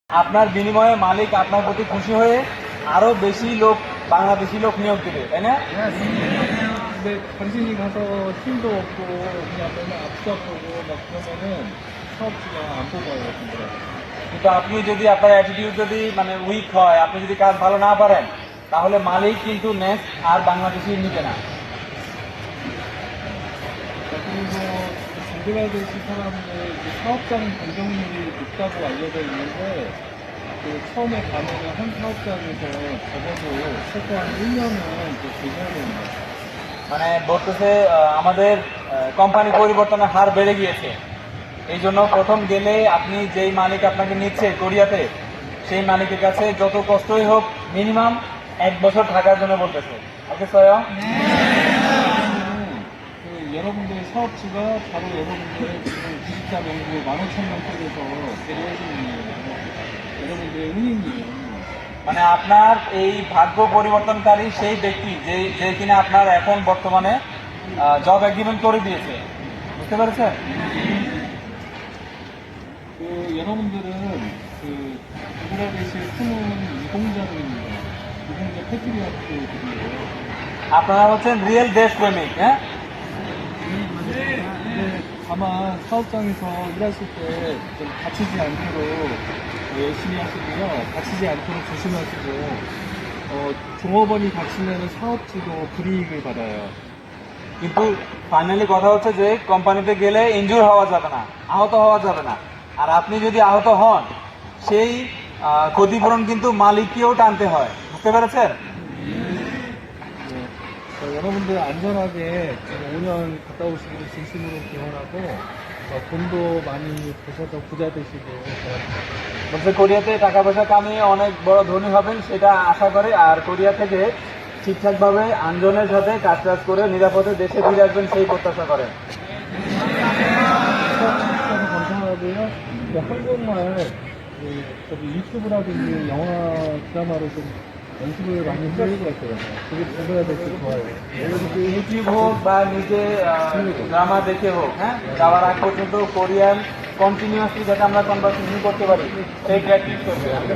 আপনার বিনিময়ে মালিক আপনার প্রতি খুশি হয়ে আরো বেশি লোক বাংলাদেশি লোক নিয়োগ দেবে, তাই না? 근데 당신이 가서 힘도 없고 그냥 맨날 앞서보고 막 그러면은 사업주가 안 뽑아요, 진짜. কিন্তু আপনি যদি আপনার অ্যাটিটিউড যদি মানে উইক হয়, আপনি যদি কাজ ভালো না পারেন, তাহলে মালিক কিন্তু নেক্সট আর বাংলাদেশি নিবে না। 그리고 준비가 되신 사람들 사업장 변경률이 높다고 알려져 있는데 그 처음에 가면은 한 사업장에서 적어도 최소한 1년은 또 계셔야 됩니다. মানে বলতেছে আমাদের কোম্পানি পরিবর্তনের হার বেড়ে গিয়েছে, এই জন্য প্রথম গেলে আপনি যেই মালিক আপনাকে নিচ্ছে কোরিয়াতে, সেই মালিকের কাছে যত কষ্টই হোক মিনিমাম 1 বছর থাকার জন্য বলতেছে। ওকে সয় 그 여러분들의 사업주가 바로 여러분들의 지금 구직자 명부 15,000명 쪽에서 배려해주는 거예요. 여러분들의 은인이에요. মানে আপনার এই ভাগ্য পরিবর্তনকারী সেই ব্যক্তি যে যে কিনা আপনার এখন বর্তমানে জব এগ্রিমেন্ট করে দিয়েছে, বুঝতে পেরেছেন? 그 여러분들은 그 바글라데시의 숨은 유공자들입니다. 유공자 패트리어트들이에요. আপনারা হচ্ছেন রিয়েল দেশপ্রেমিক, হ্যাঁ? 근데 다만 사업장에서 일하실 때 좀 다치지 않도록 열심히 하시고요. 다치지 않도록 조심하시고, 종업원이 다치면 사업주도 불이익을 받아요. কিন্তু ফাইনালি কথা হচ্ছে যে কোম্পানিতে গেলে ইনজুর হওয়া যাবে না, আহত হওয়া যাবে না। আর আপনি যদি আহত হন, সেই ক্ষতিপূরণ কিন্তু মালিককেও টানতে হয়, বুঝতে পেরেছেন? 여러분들 안전하게 지금 5년 갔다 오시기를 진심으로 기원하고, 돈도 많이 버셔서 부자 되시고. বলছে কোরিয়াতে টাকা পয়সা কামিয়ে অনেক বড় ধনী হবেন সেটা আশা করে, আর কোরিয়া থেকে ঠিকঠাকভাবে আঞ্জনের সাথে কাজ করে নিরাপদে দেশে ফিরে আসবেন সেই প্রত্যাশা করেন। 감사하고요. 한국말 저기 유튜브라든지 영화 드라마를 좀 연습을 많이 해야 될 것 같아요. 그게 배워야 될 게 좋아요. ইউটিউব হোক বা নিজে ড্রামা দেখে হোক, হ্যাঁ, যাওয়ার আগ পর্যন্ত কোরিয়ান কন্টিনিউয়াসলি যাতে আমরা কনভারসেশন করতে পারি সেই প্র্যাকটিস করতে হবে।